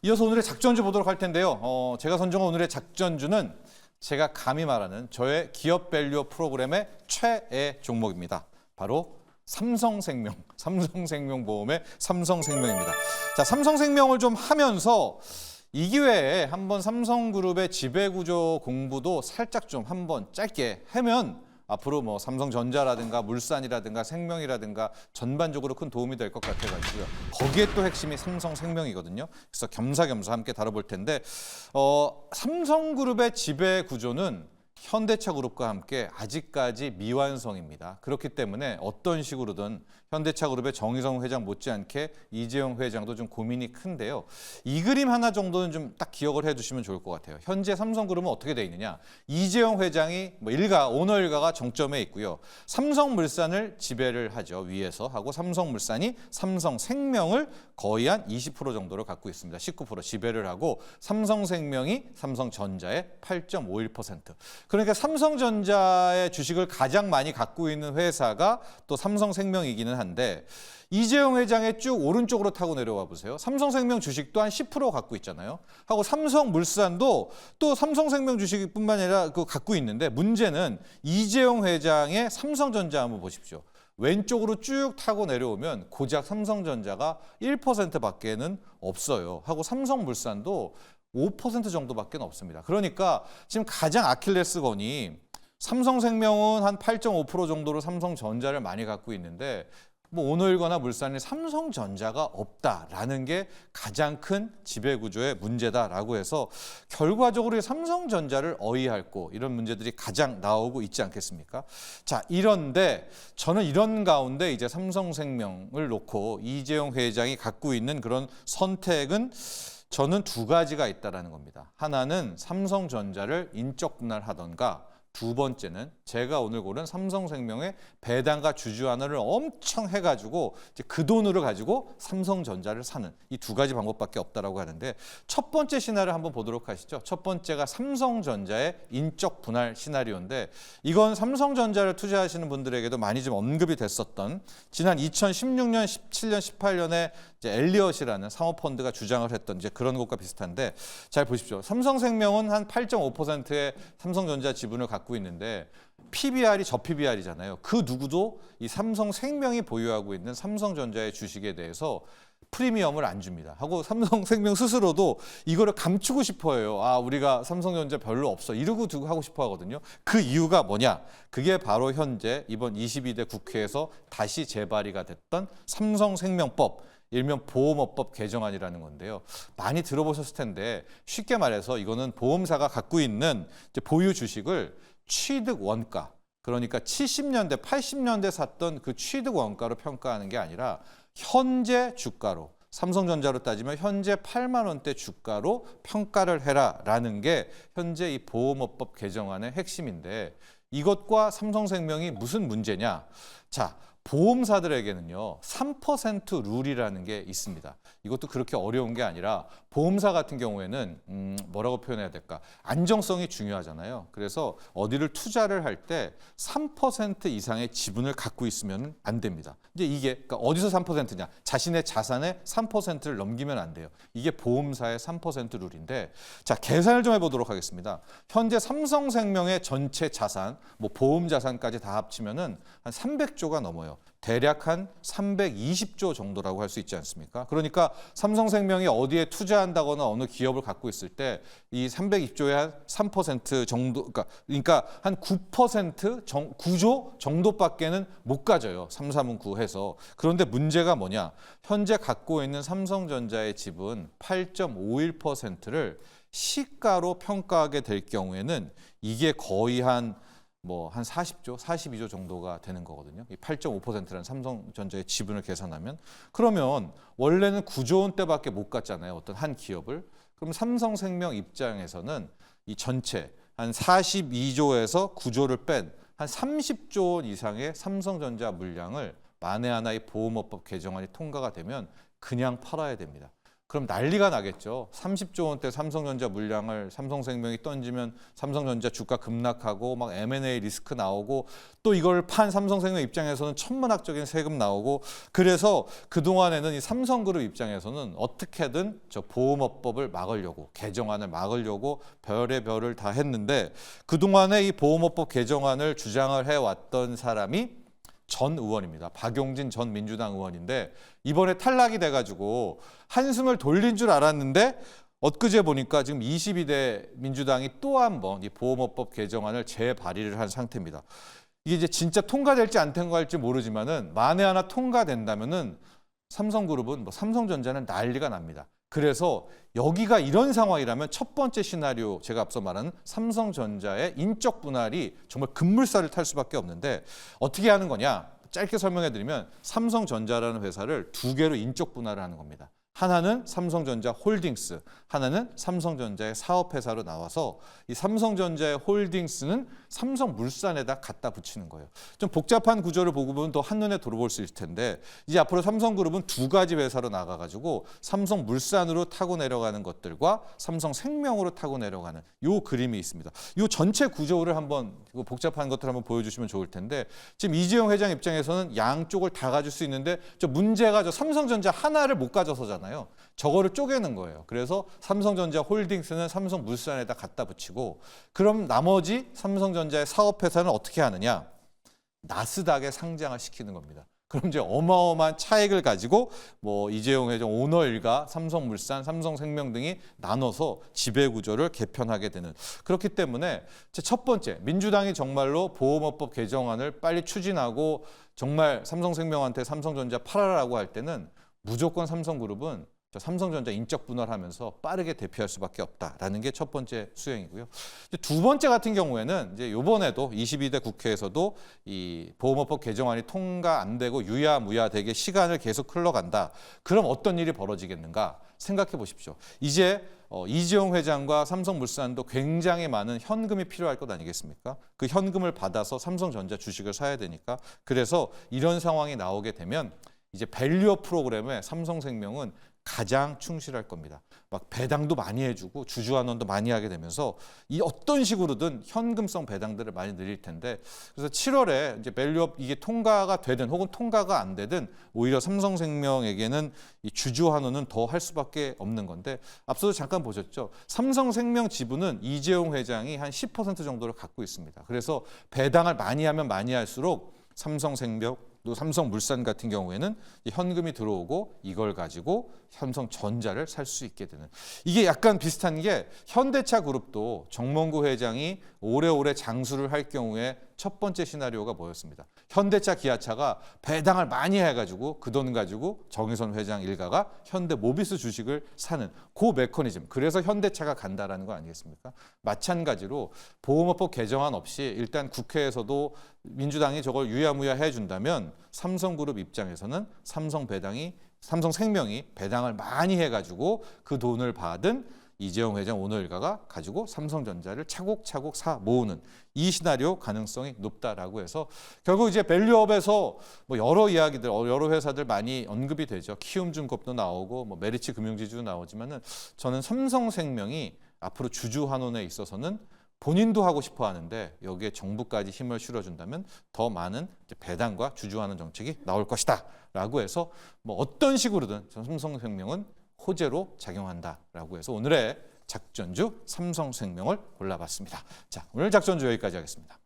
이어서 오늘의 작전주 보도록 할 텐데요. 제가 선정한 오늘의 작전주는 제가 감히 말하는 저의 기업 밸류 프로그램의 최애 종목입니다. 바로 삼성생명보험의 삼성생명입니다. 자, 삼성생명을 좀 하면서 이 기회에 한번 삼성그룹의 지배구조 공부도 살짝 좀 한번 짧게 하면 앞으로 뭐 삼성전자라든가 물산이라든가 생명이라든가 전반적으로 큰 도움이 될 것 같아가지고요. 거기에 또 핵심이 삼성생명이거든요. 그래서 겸사겸사 함께 다뤄볼 텐데 삼성그룹의 지배구조는 현대차그룹과 함께 아직까지 미완성입니다. 그렇기 때문에 어떤 식으로든 현대차그룹의 정의성 회장 못지않게 이재용 회장도 좀 고민이 큰데요. 이 그림 하나 정도는 좀 딱 기억을 해두시면 좋을 것 같아요. 현재 삼성그룹은 어떻게 돼 있느냐. 이재용 회장이 오너 일가가 정점에 있고요. 삼성물산을 지배를 하죠. 위에서 하고 삼성물산이 삼성생명을 거의 한 20% 정도를 갖고 있습니다. 19% 지배를 하고 삼성생명이 삼성전자의 8.51%. 그러니까 삼성전자의 주식을 가장 많이 갖고 있는 회사가 또 삼성생명이기는 한데 이재용 회장의 쭉 오른쪽으로 타고 내려와 보세요. 삼성생명 주식도 한 10% 갖고 있잖아요. 하고 삼성물산도 또 삼성생명 주식뿐만 아니라 갖고 있는데 문제는 이재용 회장의 삼성전자 한번 보십시오. 왼쪽으로 쭉 타고 내려오면 고작 삼성전자가 1%밖에는 없어요. 하고 삼성물산도 5% 정도밖에 없습니다. 그러니까 지금 가장 아킬레스건이 삼성생명은 한 8.5% 정도로 삼성전자를 많이 갖고 있는데 오너일거나 물산이 삼성전자가 없다라는 게 가장 큰 지배구조의 문제다라고 해서 결과적으로 삼성전자를 어휘할고 이런 문제들이 가장 나오고 있지 않겠습니까? 자, 이런데 저는 이런 가운데 이제 삼성생명을 놓고 이재용 회장이 갖고 있는 그런 선택은 저는 두 가지가 있다라는 겁니다. 하나는 삼성전자를 인적 분할하던가 두 번째는 제가 오늘 고른 삼성생명의 배당과 주주환원을 엄청 해가지고 이제 그 돈으로 가지고 삼성전자를 사는 이 두 가지 방법밖에 없다라고 하는데 첫 번째 시나리오 한번 보도록 하시죠. 첫 번째가 삼성전자의 인적 분할 시나리오인데 이건 삼성전자를 투자하시는 분들에게도 많이 좀 언급이 됐었던 지난 2016년, 17년, 18년에 이제 엘리엇이라는 사모펀드가 주장을 했던 이제 그런 것과 비슷한데 잘 보십시오. 삼성생명은 한 8.5%의 삼성전자 지분을 갖고 있는데 PBR이 저 PBR이잖아요. 그 누구도 이 삼성생명이 보유하고 있는 삼성전자의 주식에 대해서 프리미엄을 안 줍니다. 하고 삼성생명 스스로도 이거를 감추고 싶어 해요. 우리가 삼성전자 별로 없어. 이러고 두고 하고 싶어 하거든요. 그 이유가 뭐냐? 그게 바로 현재 이번 22대 국회에서 다시 재발의가 됐던 삼성생명법, 일명 보험업법 개정안이라는 건데요. 많이 들어보셨을 텐데 쉽게 말해서 이거는 보험사가 갖고 있는 이제 보유 주식을 취득 원가, 그러니까 70년대, 80년대 샀던 그 취득 원가로 평가하는 게 아니라 현재 주가로, 삼성전자로 따지면 현재 8만 원대 주가로 평가를 해라라는 게 현재 이 보험업법 개정안의 핵심인데 이것과 삼성생명이 무슨 문제냐? 자, 보험사들에게는요 3% 룰이라는 게 있습니다. 이것도 그렇게 어려운 게 아니라 보험사 같은 경우에는 뭐라고 표현해야 될까? 안정성이 중요하잖아요. 그래서 어디를 투자를 할 때 3% 이상의 지분을 갖고 있으면 안 됩니다. 이제 이게 그러니까 어디서 3%냐? 자신의 자산의 3%를 넘기면 안 돼요. 이게 보험사의 3% 룰인데 자, 계산을 좀 해보도록 하겠습니다. 현재 삼성생명의 전체 자산, 보험 자산까지 다 합치면은 한 300조가 넘어요. 대략 한 320조 정도라고 할 수 있지 않습니까? 그러니까 삼성생명이 어디에 투자한다거나 어느 기업을 갖고 있을 때 이 320조의 한 3% 정도, 그러니까 한 9%, 9조 정도밖에는 못 가져요. 3, 3은 9 해서. 그런데 문제가 뭐냐? 현재 갖고 있는 삼성전자의 지분 8.51%를 시가로 평가하게 될 경우에는 이게 거의 한 40조, 42조 정도가 되는 거거든요. 이 8.5%라는 삼성전자의 지분을 계산하면. 그러면 원래는 9조 원대밖에 못 갔잖아요. 어떤 한 기업을. 그럼 삼성생명 입장에서는 이 전체 한 42조에서 9조를 뺀 한 30조 원 이상의 삼성전자 물량을 만에 하나 이 보험업법 개정안이 통과가 되면 그냥 팔아야 됩니다. 그럼 난리가 나겠죠. 30조 원대 삼성전자 물량을 삼성생명이 던지면 삼성전자 주가 급락하고 막 M&A 리스크 나오고 또 이걸 판 삼성생명 입장에서는 천문학적인 세금 나오고 그래서 그동안에는 이 삼성그룹 입장에서는 어떻게든 저 보험업법을 막으려고 개정안을 막으려고 별의 별을 다 했는데 그동안에 이 보험업법 개정안을 주장을 해왔던 사람이 전 의원입니다. 박용진 전 민주당 의원인데 이번에 탈락이 돼가지고 한숨을 돌린 줄 알았는데 엊그제 보니까 지금 22대 민주당이 또 한 번 이 보험업법 개정안을 재발의를 한 상태입니다. 이게 이제 진짜 통과될지 안 통과할지 모르지만은 만에 하나 통과된다면은 삼성그룹은 뭐 삼성전자는 난리가 납니다. 그래서 여기가 이런 상황이라면 첫 번째 시나리오 제가 앞서 말한 삼성전자의 인적 분할이 정말 급물살을 탈 수밖에 없는데 어떻게 하는 거냐? 짧게 설명해 드리면 삼성전자라는 회사를 두 개로 인적 분할을 하는 겁니다. 하나는 삼성전자 홀딩스, 하나는 삼성전자의 사업회사로 나와서 이 삼성전자의 홀딩스는 삼성물산에다 갖다 붙이는 거예요. 좀 복잡한 구조를 보고 보면 더 한눈에 들어볼 수 있을 텐데 이제 앞으로 삼성그룹은 두 가지 회사로 나가가지고 삼성물산으로 타고 내려가는 것들과 삼성생명으로 타고 내려가는 요 그림이 있습니다. 요 전체 구조를 한번 복잡한 것들 한번 보여주시면 좋을 텐데 지금 이재용 회장 입장에서는 양쪽을 다 가질 수 있는데 저 문제가 저 삼성전자 하나를 못 가져서잖아요. 저거를 쪼개는 거예요. 그래서 삼성전자 홀딩스는 삼성물산에다 갖다 붙이고 그럼 나머지 삼성전자의 사업회사는 어떻게 하느냐? 나스닥에 상장을 시키는 겁니다. 그럼 이제 어마어마한 차익을 가지고 뭐 이재용 회장 오너 일가, 삼성물산, 삼성생명 등이 나눠서 지배구조를 개편하게 되는 그렇기 때문에 첫 번째 민주당이 정말로 보험업법 개정안을 빨리 추진하고 정말 삼성생명한테 삼성전자 팔아라고 할 때는 무조건 삼성그룹은 삼성전자 인적 분할하면서 빠르게 대피할 수밖에 없다라는 게 첫 번째 수행이고요. 두 번째 같은 경우에는 이제 이번에도 22대 국회에서도 이 보험업법 개정안이 통과 안 되고 유야무야 되게 시간을 계속 흘러간다. 그럼 어떤 일이 벌어지겠는가 생각해 보십시오. 이제 이재용 회장과 삼성물산도 굉장히 많은 현금이 필요할 것 아니겠습니까? 그 현금을 받아서 삼성전자 주식을 사야 되니까 그래서 이런 상황이 나오게 되면 이제 밸류업 프로그램에 삼성생명은 가장 충실할 겁니다. 막 배당도 많이 해주고 주주환원도 많이 하게 되면서 이 어떤 식으로든 현금성 배당들을 많이 늘릴 텐데 그래서 7월에 이제 밸류업 이게 통과가 되든 혹은 통과가 안 되든 오히려 삼성생명에게는 이 주주환원은 더 할 수밖에 없는 건데 앞서도 잠깐 보셨죠. 삼성생명 지분은 이재용 회장이 한 10% 정도를 갖고 있습니다. 그래서 배당을 많이 하면 많이 할수록 삼성생명 또 삼성물산 같은 경우에는 현금이 들어오고 이걸 가지고 삼성전자를 살 수 있게 되는 이게 약간 비슷한 게 현대차 그룹도 정몽구 회장이 오래오래 장수를 할 경우에 첫 번째 시나리오가 뭐였습니다. 현대차 기아차가 배당을 많이 해가지고 그 돈 가지고 정의선 회장 일가가 현대모비스 주식을 사는 그 메커니즘 그래서 현대차가 간다라는 거 아니겠습니까? 마찬가지로 보험업법 개정안 없이 일단 국회에서도 민주당이 저걸 유야무야 해준다면 삼성그룹 입장에서는 삼성생명이 배당을 많이 해가지고 그 돈을 받은 이재용 회장 오너 일가가 가지고 삼성전자를 차곡차곡 사 모으는 이 시나리오 가능성이 높다라고 해서 결국 이제 밸류업에서 뭐 여러 이야기들 여러 회사들 많이 언급이 되죠. 키움증권도 나오고 뭐 메리츠 금융지주도 나오지만은 저는 삼성생명이 앞으로 주주환원에 있어서는 본인도 하고 싶어 하는데 여기에 정부까지 힘을 실어준다면 더 많은 배당과 주주환원 정책이 나올 것이다 라고 해서 뭐 어떤 식으로든 삼성생명은 호재로 작용한다라고 해서 오늘의 작전주 삼성생명을 골라봤습니다. 자, 오늘 작전주 여기까지 하겠습니다.